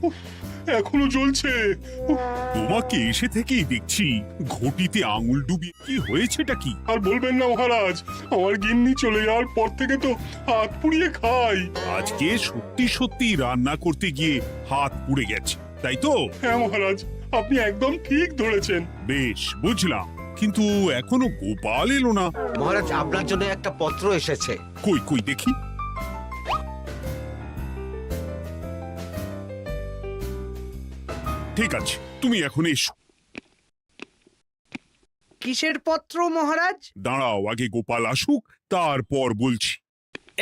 উফ, এখনো জ্বলছে। তোমাকে এসে থেকেই দেখছি ঘটিতে আঙুল ডুবিয়ে কি হয়েছেটা কি? আর বলবেন না মহারাজ, আমার গিন্নি চলে যাওয়ার পর থেকে তো হাত পুড়িয়ে খাই। আজকে সত্যি সত্যি রান্না করতে গিয়ে হাত পুড়ে গেছে, তাই তো? হ্যাঁ মহারাজ, আপনি একদম ঠিক ধরেছেন। বেশ, বুঝলাম, কিন্তু এখনো গোপাল এলো না। মহারাজ, আপনার জন্য একটা পত্র এসেছে। কই কই দেখি। ঠিক আছে, তুমি এখন এসো। কিসের পত্র মহারাজ? দাঁড়াও, আগে গোপাল আসুক, তারপর বলছি।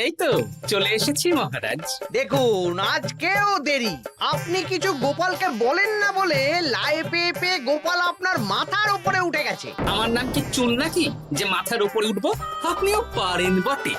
এই তো চলে এসেছি মহারাজ। দেখুন, আজকেও দেরি। আপনি কিছু গোপালকে বলেন না বলে লাই পেয়ে পেয়ে গোপাল আপনার মাথার উপরে উঠে গেছে। আমার নাম কি চুল নাকি যে মাথার উপরে উঠবো? আপনিও পারেন বটে।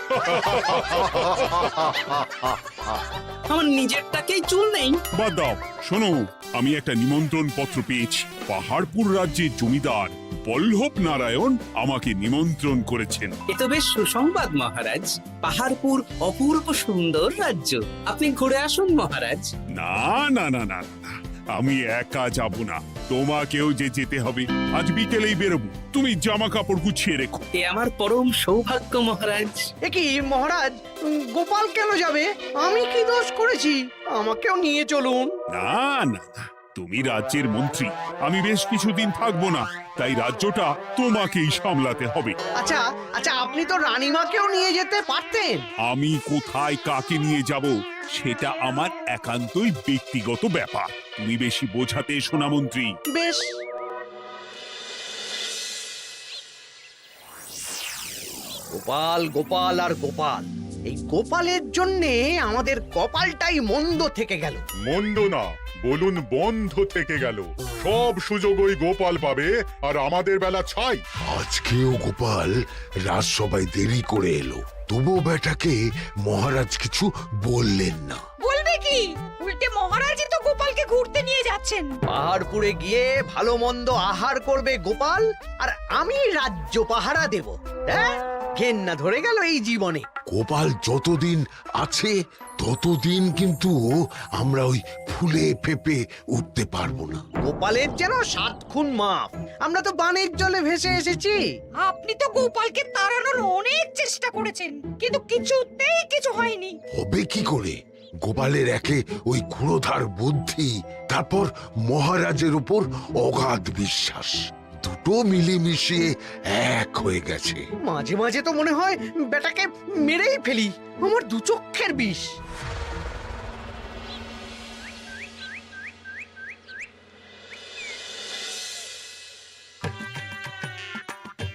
আমার নিজেরটাকেই চুল নেই। বাদ দাও, শোনো, আমি একটা নিমন্ত্রণ পত্র পেয়েছি। পাহাড়পুর রাজ্যের জমিদার বল্লভ নারায়ণ আমাকে নিমন্ত্রণ করেছেন। এ তো বেশ সুসংবাদ মহারাজ। পাহাড়পুর অপূর্ব সুন্দর রাজ্য, আপনি ঘুরে আসুন মহারাজ। না না না না না, আমি একা যাব না, তোমাকেও যে যেতে হবে। আজ বিকেলেই বেরোবো, তুমি জামা কাপড় গুছিয়ে রেখো। এ আমার পরম সৌভাগ্য মহারাজ। এ কি মহারাজ, গোপাল কেন যাবে? আমি কি দোষ করেছি? আমাকেও নিয়ে চলুন। না না না, তুমি রাজ্যের মন্ত্রী, আমি বেশ কিছুদিন থাকবো না, তাই রাজ্যটা তোমাকেই সামলাতে হবে। আচ্ছা আচ্ছা, আপনি তো রানীমাকেও নিয়ে যেতে পারতেন। আমি কোথায় কাকে নিয়ে যাব সেটা আমার একান্তই ব্যক্তিগত ব্যাপার। তুমি বেশি বোঝাতে এসো না মন্ত্রী। বেশ। গোপাল গোপাল আর গোপাল, এই গোপালের জন্যে আমাদের কপালটাই মন্দ থেকে গেল। মন্দ না, বলুন বন্ধ থেকে গেল। সব সুযোগ ওই গোপাল পাবে, আর আমাদের বেলা ছাই। আজকেও গোপাল রাজসভায় দেরি করে এলো, তবু বেটাকে মহারাজ কিছু বললেন না। বলবে কি? উল্টে মহারাজই তো গোপালকে ঘুরতে নিয়ে যাচ্ছেন। পাহাড়পুরে গিয়ে ভালো মন্দ আহার করবে গোপাল, আর আমি রাজ্য পাহারা দেব। হ্যাঁ, ঘেন্না ধরে গেল এই জীবনে। গোপাল যতদিন আছে ততদিন কিন্তু আমরা ওই ফুলে ফেপে উঠতে পারবো না। গোপালের যেন 7 খুন মাফ। আমরা তো বানের জলে ভেসে এসেছি। আপনি তো গোপালকে তাড়ানোর অনেক চেষ্টা করেছেন, কিন্তু কিছুতেই কিছু হয়নি। হবে কি করে? গোপালের একে ওই ক্ষুরোধার বুদ্ধি, তারপর মহারাজের উপর অগাধ বিশ্বাস, দুটো মিলেমিশে এক হয়ে গেছে। মাঝে মাঝে তো মনে হয় বেটাকে মেরেই ফেলি। আমার দু চক্ষের বিষ।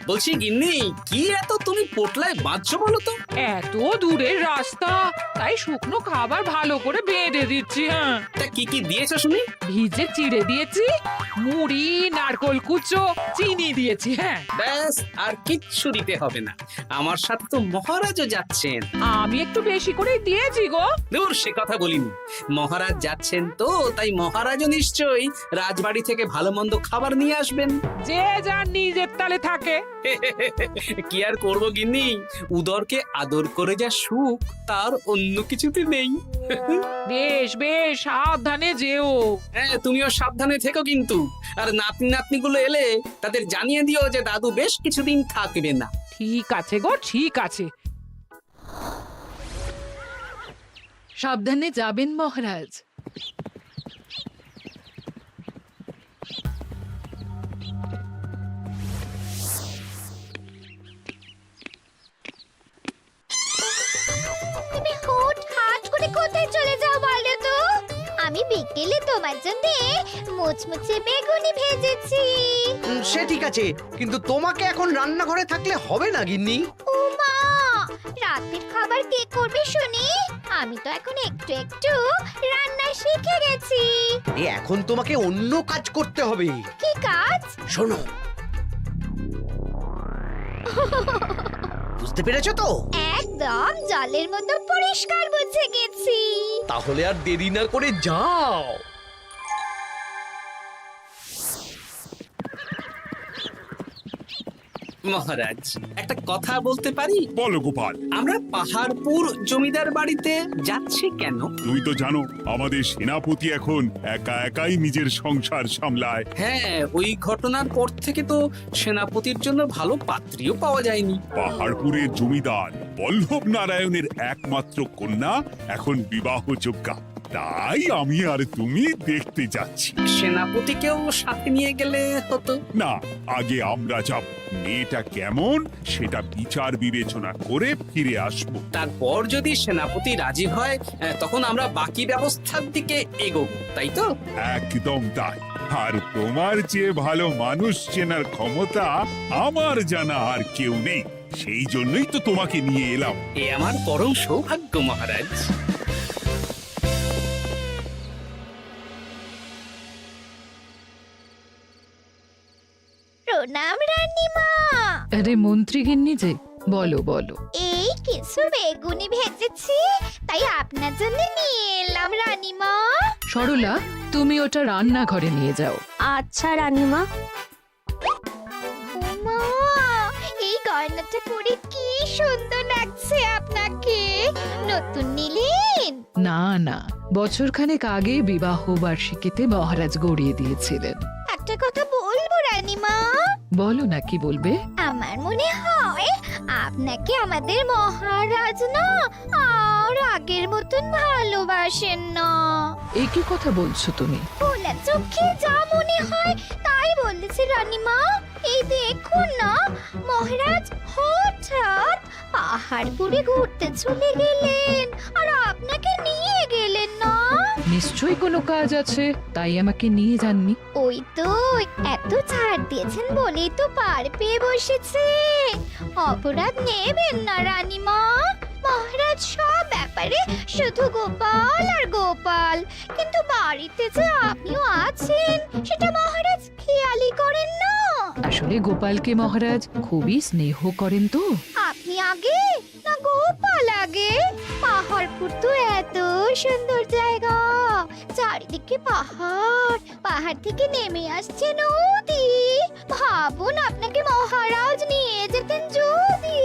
বলছি গিন্নি, কি এত তুমি পোটলায় বাঁধছো বলো তো? এত দূরের রাস্তা, তাই শুকনো খাবার ভালো করে বেঁধে দিচ্ছি। হ্যাঁ, তা কি কি দিয়েছো শুনি? ভিজে চিড়ে দিয়েছি, মুড়ি, নারকোল কুচো, চিনি দিয়েছি। হ্যাঁ, ব্যাস, আর কিচ্ছু দিতে হবে না। আমার সাথে তো মহারাজও যাচ্ছেন। আমি একটু বেশি করে দিয়েছি গো। দূর, সে কথা বলিনি। মহারাজ যাচ্ছেন তো, তাই মহারাজও নিশ্চয়ই রাজবাড়ি থেকে ভালো মন্দ খাবার নিয়ে আসবেন। যে যার নিজের তালে থাকে। কি আর করবো গিন্নি, উদরকে আদর করে যা সুখ তার অন্য কিছুতে নেই। বেশ বেশ, সাবধানে যেও। হ্যাঁ, তুমিও সাবধানে থেকো কিন্তু। আর নাতনি নাতনিগুলো এলে তাদের জানিয়ে দিও যে দাদু বেশ কিছুদিন থাকবে না। ঠিক আছে গো, ঠিক আছে। সাবধানে যাবেন মহারাজ। তুমি হুটহাট করে কোথায় চলে যাও বলো তো? আমি বিকেলে তোমার জন্য মুচমুচে বেগুনি ভেজেছি। সে ঠিক আছে, কিন্তু তোমাকে এখন রান্নাঘরে থাকলে হবে না গিন্নি। ও মা, রাতের খাবার কে করবে শুনি? আমি তো এখন একটু একটু রান্না শিখে গেছি। এখন তোমাকে অন্য কাজ করতে হবে। কি কাজ? শোনো, বুঝতে পেরেছো তো? একদম জলের মতো পরিষ্কার বুঝে গেছি। তাহলে আর দেরি না করে যাও। মহারাজ একটা কথা বলতে পারি? বলো গোপাল। আমরা পাহাড়পুর জমিদার বাড়িতে যাচ্ছি কেন? তুমি তো জানো আমাদের সেনাপতি এখন একা একাই নিজের সংসার সামলায়। হ্যাঁ, ওই ঘটনার পর থেকে তো সেনাপতির জন্য ভালো পাত্রীও পাওয়া যায়নি। পাহাড়পুরের জমিদার বল্লভ নারায়ণের একমাত্র কন্যা এখন বিবাহযোগ্যা, তাই আমি আর তুমি দেখতে যাচ্ছি। সেনাপতিকেও সাথে নিয়ে গেলে হতো। না, আগে আমরা যাব, মেয়েটা কেমন সেটা বিচার বিবেচনা করে ফিরে আসব। তারপর যদি সেনাপতি রাজি হয় তখন আমরা বাকি ব্যবস্থার দিকে এগোবো, তাই তো? একদম তাই। আর তোমার যে ভালো মানুষ চেনার ক্ষমতা আমার জানা আর কেউ নেই, সেই জন্যই তো তোমাকে নিয়ে এলাম। এ আমার পরম সৌভাগ্য মহারাজ। প্রণাম রানীমা। আরে মন্ত্রী গিন্নি যে, বলো বলো। এই কিছু বেগুনি ভেজেছি, তাই আপনার জন্য নিয়ে এলাম রানীমা। সরলা, তুমি ওটা রান্নাঘরে নিয়ে যাও। আচ্ছা রানীমা। মা, এই গয়নাটা পরে কি সুন্দর লাগছে আপনাকে। নতুন নিলেন? না না, বছরখানেক আগে বিবাহ বার্ষিকীতে মহারাজ গড়িয়ে দিয়েছিলেন। একটা কথা বলবো রানীমা? বলো না, কি বলবে? আমার মনে হয় আপনাকে আমাদের মহারাজ না আর আগের মতন ভালোবাসেন না। এই কি কথা বলছো তুমি? খোলা চোখে যা মনে হয় তাই বলেছে রানীমা। এই দেখুন না, মহারাজ হঠাৎ পাহাড়পুরে ঘুরতে চলে গেলেন আর আপনাকে নিয়ে গেলেন না। নিশ্চয়ই কোনো কাজ আছে, তাই আমাকে নিয়ে যাননি। ওই তো, এত ছাড় দিয়েছেন বলেই তো পার পেয়ে বসেছে। অপরাধ নেবেন না রানীমা। মহারাজ সব ব্যাপারে শুধু গোপাল আর গোপাল, কিন্তু বাড়িতে যে আপনিও আছেন সেটা মহারাজ খেয়ালই করেন না। আসলে গোপালকে মহারাজ খুবই স্নেহ করেন তো। আপনি আগে না গোপাল আগে? পাহাড়পুর তো এত সুন্দর জায়গা, চারিদিকে পাহাড়, পাহাড় থেকে নেমে আসছে নদী। ভাবুন আপনাকে মহারাজ নিয়ে যেতেন যদি।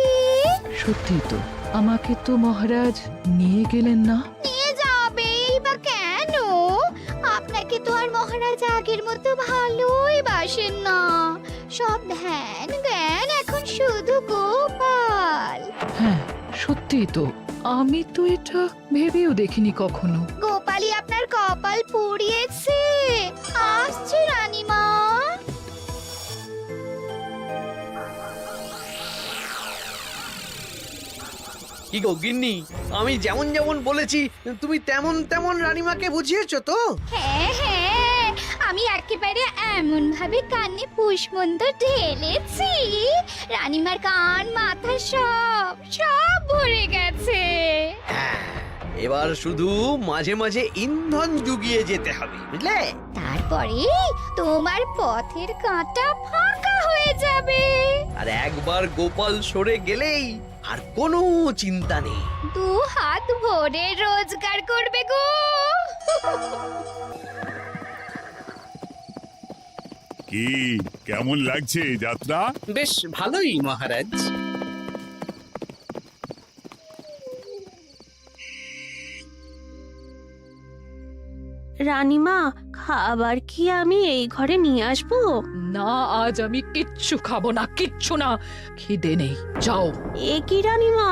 সত্যি তো, আমাকে তো মহারাজ নিয়ে গেলেন না। নিয়ে যাবেই বা কেন? আপনাকে তো আর মহারাজ আগের মতো ভালোই বাসেন না। সব ধ্যান জ্ঞান এখন শুধু গোপাল। হ্যাঁ, সত্যি তো, আমি তো এটা ভেবেও দেখিনি কখনো। গোপালই আপনার কপাল পুড়িয়েছে। আসছে রানীমা। কি গো গিন্নি, আমি যেমন যেমন বলেছি তুমি তেমন তেমন রানীমাকে বুঝিয়েছো তো? হ্যাঁ হ্যাঁ, আমি একেবারে এমন ভাবে কানে পুষ্পমন্ত ঢেলেছি, রানীমার কান মাথা সব সব ভরে গেছে। এবার শুধু মাঝে মাঝে ইন্ধন জুগিয়ে যেতে হবে, বুঝলে? তারপরে তোমার পথের কাঁটা ফাঁকা হয়ে যাবে। আর একবার গোপাল সরে গেলেই আর কোনো চিন্তা নেই। দু হাত ভরে রোজগার করবে গো। কি কেমন লাগছে যাত্রা? বেশ ভালোই মহারাজ। রানীমা, খাবার কি আমি এই ঘরে নিয়ে আসবো? না, আজ আমি কিচ্ছু খাবো না, কিচ্ছু না, খিদে নেই, যাও। এ কি রানীমা,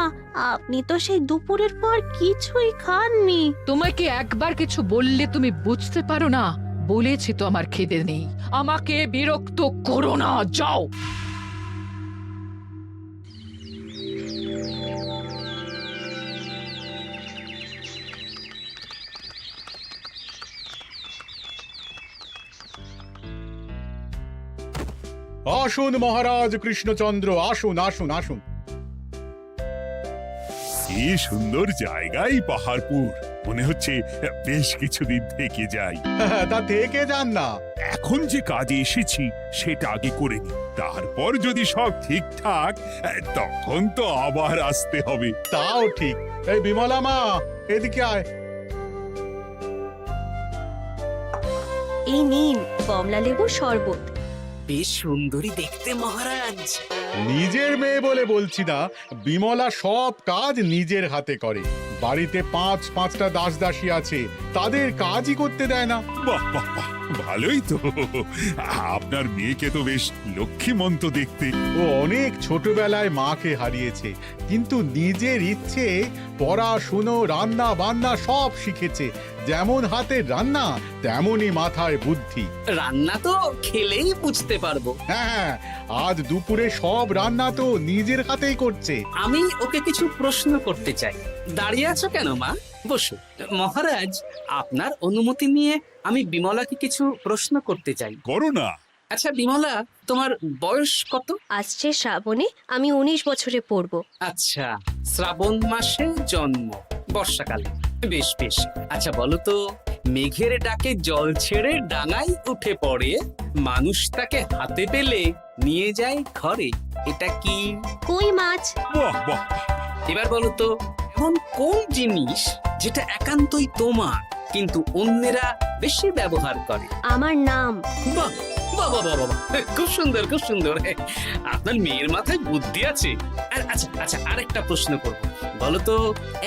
আপনি তো সেই দুপুরের পর কিছুই খাননি। তোমাকে একবার কিছু বললে তুমি বুঝতে পারো না? বলেছি তো আমার খিদে নেই, আমাকে বিরক্ত করো না, যাও। আসুন মহারাজ কৃষ্ণচন্দ্র, আসুন আসুন আসুন। কি সুন্দর জায়গায় পাহাড়পুর, মনে হচ্ছে বেশ কিছুদিন থেকে যাই। তা থেকে যান না। এখন যে কাজে এসেছি সেটা আগে করে নি, তারপর যদি সব ঠিকঠাক তখন তো আবার আসতে হবে। তাও ঠিক। এই বিমলা মা, এদিকে আয়। এই নিন কমলা লেবুর শরবত। বেশ সুন্দরী দেখতে মহারাজ। নিজের মেয়ে বলে বলছি না, বিমলা সব কাজ নিজের হাতে করে। বাড়িতে পাঁচটা দাস দাসী আছে, তাদের কাজই করতে দেয় না। বাহ বাহ বাহ, ভালোই তো। আপনার মেয়েকে তো বেশ লক্ষ্মীমন্ত দেখতে। ও অনেক ছোটবেলায় মাকে হারিয়েছে, কিন্তু নিজের ইচ্ছে পড়াশুনো রান্না বান্না সব শিখেছে। যেমন হাতের রান্না তেমনই মাথায় বুদ্ধি। রান্না তো খেলেই বুঝতে পারবো। হ্যাঁ, আজ দুপুরে সব রান্না তো নিজের হাতেই করছে। আমি ওকে কিছু প্রশ্ন করতে চাই। দাঁড়িয়ে আছো কেন মা? বসো। মহারাজ, আপনার অনুমতি নিয়ে আমি বিমলাকে কিছু প্রশ্ন করতে চাই। করো না। আচ্ছা বিমলা, তোমার বয়স কত? আসছে শ্রাবণে আমি 19 বছরে পড়ব। আচ্ছা, শ্রাবণ মাসে জন্ম, বর্ষাকালে। বেশ বেশ। আচ্ছা বলো তো, মেঘের ডাকে জল ছেড়ে ডাঙায় উঠে পড়ে, মানুষ তাকে হাতে পেলে নিয়ে যায় ঘরে, এটা কি? কই মাছ। বাহ বাহ, এবার বলো তো, এমন কোন জিনিস যেটা একান্তই তোমার কিন্তু অন্যেরা বেশি ব্যবহার করে? আমার নাম। বাহ বাহ বাহ বাহ বাহ, খুব সুন্দর খুব সুন্দর। আপনার মেয়ের মাথায় বুদ্ধি আছে। আচ্ছা আচ্ছা, আরেকটা প্রশ্ন করবো। বলো তো,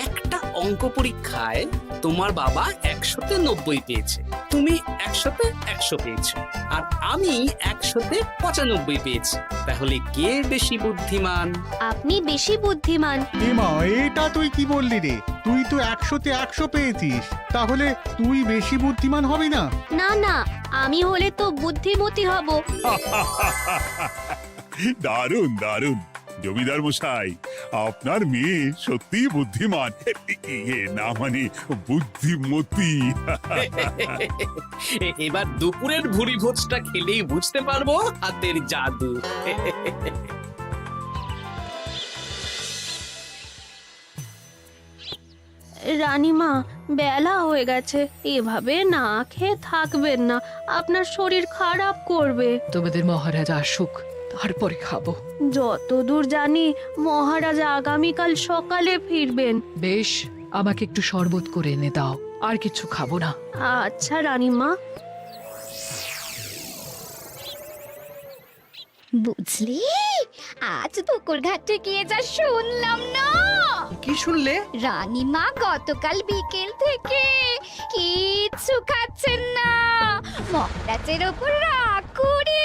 একটা অঙ্ক পরীক্ষায় তোমার বাবা 100-তে 90 পেয়েছে, তুমি 100-তে 100 পেয়েছো, আর আমি 100-তে 95 পেয়েছি। তাহলে কে বেশি বুদ্ধিমান? আপনি বেশি বুদ্ধিমান। এমা, এটা তুই কি বললি রে? তুই তো 100-তে 100 পেয়েছিস, তাহলে তুই বেশি বুদ্ধিমান হবি না? না না, আমি হলে তো বুদ্ধিমতী হব। দারুণ দারুণ। জমিদার মশাই, আপনার মেয়ে সত্যিই বুদ্ধিমান। না মানে বুদ্ধিমতী। এবার দুপুরের ভুরি ভোজটা খেলেই বুঝতে পারবো হাতের জাদু। রানীমা, বেলা হয়ে গেছে, এভাবে না খেয়ে থাকবেন না, আপনার শরীর খারাপ করবে। তোমাদের মহারাজ আসুক, তারপরে খাবো। যতদূর জানি মহারাজ আগামীকাল সকালে ফিরবেন। বেশ, আমাকে একটু শরবত করে এনে দাও, আর কিছু খাবো না। আচ্ছা রানীমা। বুঝলি, আজ পুকুর ঘাটে গিয়ে যা শুনলাম না। কি শুনলে? রানীমা গতকাল বিকেল থেকে কিচ্ছু খাচ্ছেন না, মহারাজের ওপর রাগ করে।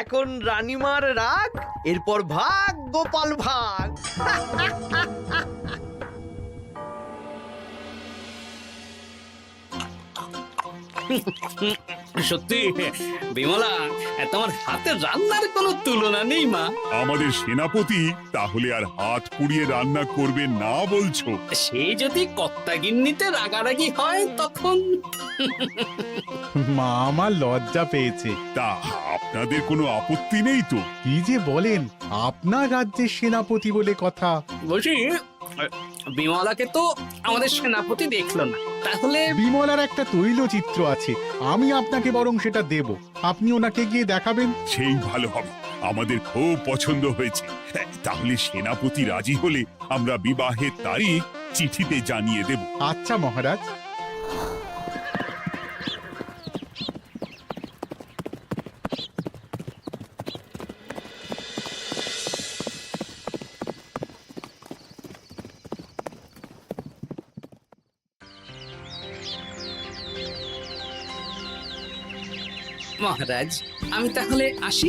এখন রানীমার রাগ, এরপর ভাগ গোপাল ভাগ। সত্যি বিমলা, তোমার হাতের রান্নার কোনো তুলনা নেই মা। আমাদের সেনাপতি তাহলে আর হাত পুড়িয়ে রান্না করবে না বলছো? সে যদি কর্তাগিন্নিতে রাগারাগি হয় তখন। মা আমার লজ্জা পেয়েছে। তা আপনাদের কোনো আপত্তি নেই তো? কি যে বলেন, আপনার রাজ্যের সেনাপতি বলে কথা। বলছি, বিমলাকে তো আমাদের সেনাপতি দেখলো না, তাহলে? বিমলার একটা তৈলচিত্র আছে, আমি আপনাকে বরং সেটা দেব, আপনি ওনাকে গিয়ে দেখাবেন। সেই ভালো হবে, আমাদের খুব পছন্দ হয়েছে। তাহলে সেনাপতি রাজি হলে আমরা বিবাহের তারিখ চিঠিতে জানিয়ে দেব। আচ্ছা মহারাজ। মহারাজ, আমি তাহলে আসি।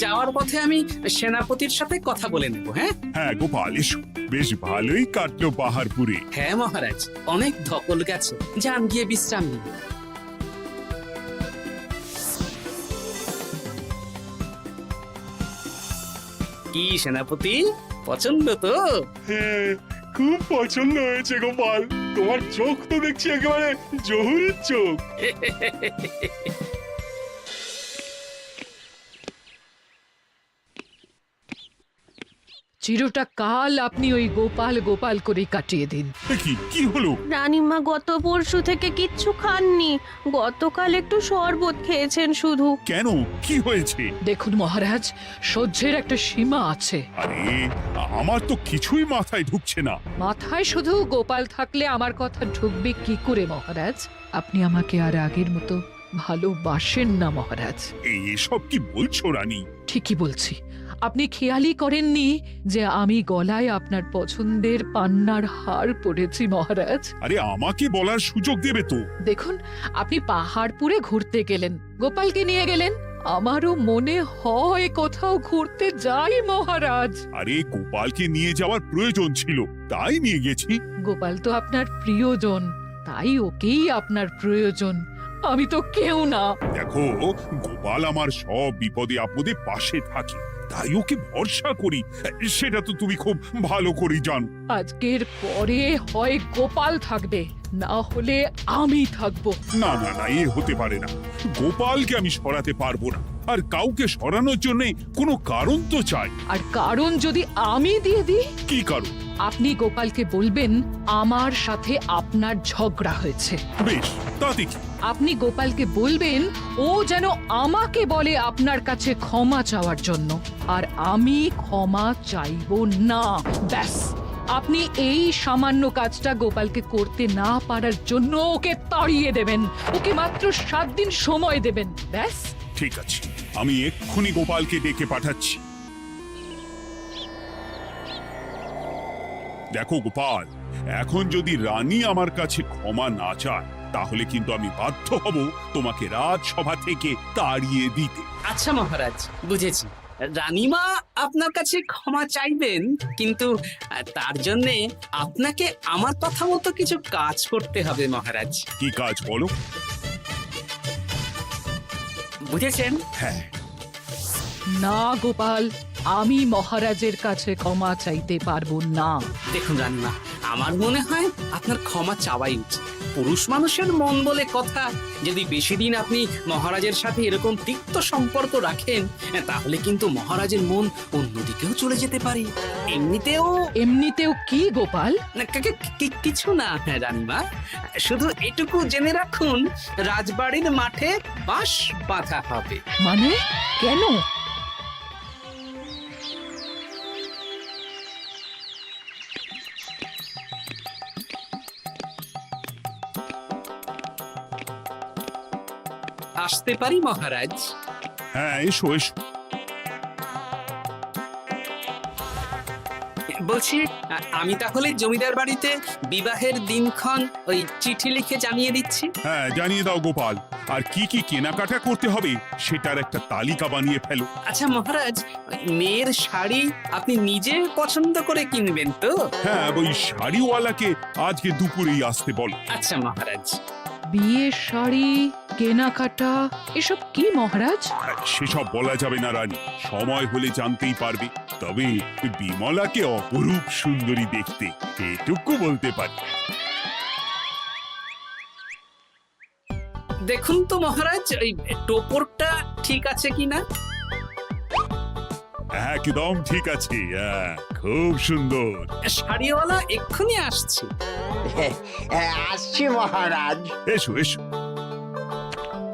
যাওয়ার পথে আমি সেনাপতির সাথে কথা বলে নেব। হ্যাঁ হ্যাঁ গোপাল, এসো। বেশ ভালোই কাটলো পাহাড়পুরে। হ্যাঁ মহারাজ, অনেক ধকল গেছে, যান গিয়ে বিশ্রাম নিন। কি সেনাপতি, পছন্দ তো? হ্যাঁ, খুব পছন্দ হয়েছে গোপাল। তোমার চোখ তো দেখছি একেবারে জহুরির চোখ। চিরটা কাল আপনি ওই গোপাল গোপাল করে কাটিয়ে দিন। কি হলো? রানীমা গত পরশু থেকে কিচ্ছু খাননি, গতকাল একটু শরবত খেয়েছেন শুধু। কেন, কি হয়েছে? দেখুন মহারাজ, সহ্যের একটা সীমা আছে। আরে, আমার তো কিছুই মাথায় ঢুকছে না। মাথায় শুধু গোপাল থাকলে আমার কথা ঢুকবে কি করে মহারাজ? আপনি আমাকে আর আগের মতো ভালোবাসেন না মহারাজ। এসব কি বলছো রানী? ঠিকই বলছি, আপনি খেয়ালই করেননি যে আমি গলায় আপনার পছন্দের পান্নার হার পরেছি মহারাজ? আরে আমাকে বলার সুযোগ দেবে তো। দেখুন, আপনি পাহাড়পুরে ঘুরতে গেলেন, গোপালকে নিয়ে গেলেন। আমারও মনে হয় কোথাও ঘুরতে যাই মহারাজ। আরে গোপালকে নিয়ে যাওয়ার প্রয়োজন ছিল, তাই নিয়ে গেছি। গোপাল তো আপনার প্রিয়জন, তাই ওকেই আপনার প্রয়োজন। আমি তো কেউ না। দেখো, গোপাল আমার সব বিপদে আপদে পাশে থাকে, তাই ওকে ভরসা করি, সেটা তো তুমি খুব ভালো করে জানো। আজকের পরে হয় গোপাল থাকবে, না হলে আমি থাকবো। না না না, এ হতে পারে না। গোপালকে আমি সরাতে পারবো না, আর কাউকে সরানোর জন্য কোনো কারণ তো চাই। আর কারণ যদি আমি দিয়ে দিই? কি কারণ? আপনি গোপালকে বলবেন আমার সাথে আপনার ঝগড়া হয়েছে। বেশ, তাতে কি? আপনি গোপালকে বলবেন ও যেন আমাকে বলে আপনার কাছে ক্ষমা চাওয়ার জন্য, আর আমি ক্ষমা চাইবো না। ব্যাস, আপনি এই সামান্য কাজটা গোপালকে করতে না পারার জন্য ওকে তাড়িয়ে দেবেন। ওকে মাত্র 7 দিন সময় দেবেন, ব্যাস। ঠিক আছে, আমি এক্ষুনি গোপালকে ডেকে পাঠাচ্ছি। দেখো গোপাল, এখন যদি রানী আমার কাছে ক্ষমা না চায়, তাহলে কিন্তু আমি বাধ্য হব তোমাকে রাজসভা থেকে তাড়িয়ে দিতে। আচ্ছা মহারাজ, বুঝেছি। রানীমা আপনার কাছে ক্ষমা চাইবেন, কিন্তু তার জন্য আপনাকে আমার কথা মতো কিছু কাজ করতে হবে মহারাজ। কি কাজ বলো? বুঝেছেন? হ্যাঁ। না গোপাল, আমি মহারাজের কাছে ক্ষমা চাইতে পারবো না। দেখুন রানীমা, আমার মনে হয় আপনার ক্ষমা চাওয়াই উচিত। পুরুষ মানুষের মন বলে কথা, যদি বেশি দিন আপনি মহারাজের সাথে এরকম তিক্ত সম্পর্ক রাখেন, তাহলে কিন্তু মহারাজের মন অন্যদিকেও চলে যেতে পারে। এমনিতেও কি গোপাল? না, কিছু না রানীমা, শুধু এটুকু জেনে রাখুন, রাজবাড়ির মাঠে বাঁশ বাঁধা হবে। মানে কেন? আসতে পারি মহারাজ? হ্যাঁ, এসো এসো। বলছি, আমি তাহলে জমিদার বাড়িতে বিবাহের দিনক্ষণ ওই চিঠি লিখে জানিয়ে দিচ্ছি। হ্যাঁ, জানিয়ে দাও গোপাল। আর কি কি কেনাকাটা করতে হবে সেটার একটা তালিকা বানিয়ে ফেলো। আচ্ছা মহারাজ, মেয়ের শাড়ি আপনি নিজে পছন্দ করে কিনবেন তো? হ্যাঁ, ওই শাড়িওয়ালাকে আজকে দুপুরেই আসতে বলো। আচ্ছা মহারাজ। বিয়ের শাড়ি, কেনাকাটা, এসব কি মহারাজ? সেসব বলা যাবে না রানী, সময় হলে জানতেই পারবে। তবে বিমলাকে অপরূপ সুন্দরী দেখতে, এটুকু বলতে পারি। দেখুন তো মহারাজ, ওই টোপরটা ঠিক আছে কিনা? একদম ঠিক আছে, খুব সুন্দর। শাড়িওয়ালা এক্ষুনি আসছে। আসছি মহারাজ। এসো এসো।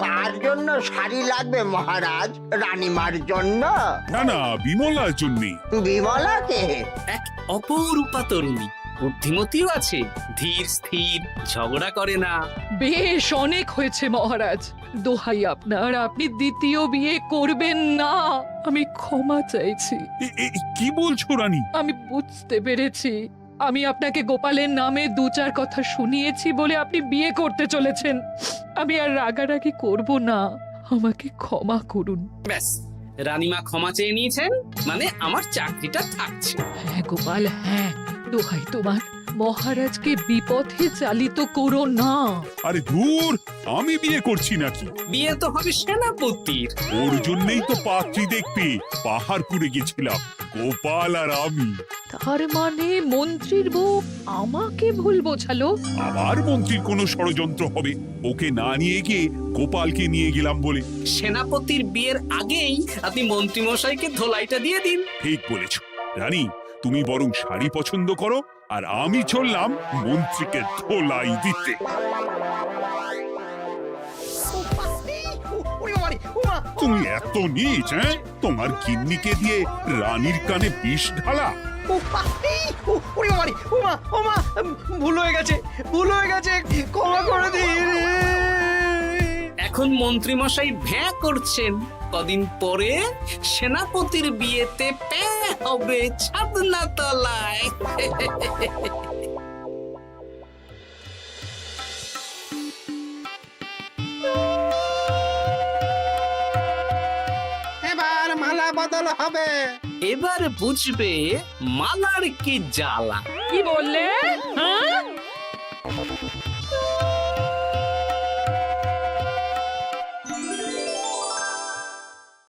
কার জন্য শাড়ি লাগবে মহারাজ? রানীমার জন্য? না না, বিমলার জন্যে। বিমলাকে? এক অপরূপা তরুণী, বুদ্ধিমতীও আছে, ধীর স্থির, ঝগড়া করে না। বেশ, অনেক হয়েছে মহারাজ। দোহাই আপনার, আপনি দ্বিতীয় বিয়ে করবেন না। আমি ক্ষমা চাইছি। কি বলছো রানী? আমি বুঝতে পেরেছি, আমি আপনাকে গোপালের নামে 2-4 কথা শুনিয়েছি বলে আপনি বিয়ে করতে চলেছেন। আমি আর রাগারাগি করব না, আমাকে ক্ষমা করুন। ব্যাস, রানীমা ক্ষমা চেয়ে নিয়েছেন, মানে আমার চাকরিটা থাকছে। হ্যাঁ গোপাল, হ্যাঁ, দোহাই তোমার, মহারাজকে বিপথে চালিত করো না। আরে দূর, আমি বিয়ে করছি নাকি? বিয়ে তো হবে সেনাপতির। ওর জন্যই তো পাত্রী দেখতে পাহাড়পুরে গেছিলাম, গোপাল আর আমি। তার মানে মন্ত্রীর বউ আমাকে ভুল বোঝালো? আবার মন্ত্রীর কোনো ষড়যন্ত্র হবে, ওকে না নিয়ে গিয়ে গোপালকে নিয়ে গেলাম বলে। সেনাপতির বিয়ের আগেই আপনি মন্ত্রী মশাইকে ধোলাইটা দিয়ে দিন। ঠিক বলেছ রানী, তুমি বরং শাড়ি পছন্দ করো, আর আমি চললাম মন্ত্রীকে ধোলাই দিতে। তুমি এত নীচ, হ্যাঁ? তোমার গিন্নিকে দিয়ে রানীর কানে বিষ ঢালা। ভুল হয়ে গেছে, ভুল হয়ে গেছে, ক্ষমা করে দিন। এখন মন্ত্রী মশাই ভ্যাঁ করছেন, কদিন পরে সেনাপতির বিয়েতে পে হবে ছাদনা তলায়। এবার মালা বদল হবে। এবার বুঝবে মালার কি জ্বালা। কি বললে? হ্যাঁ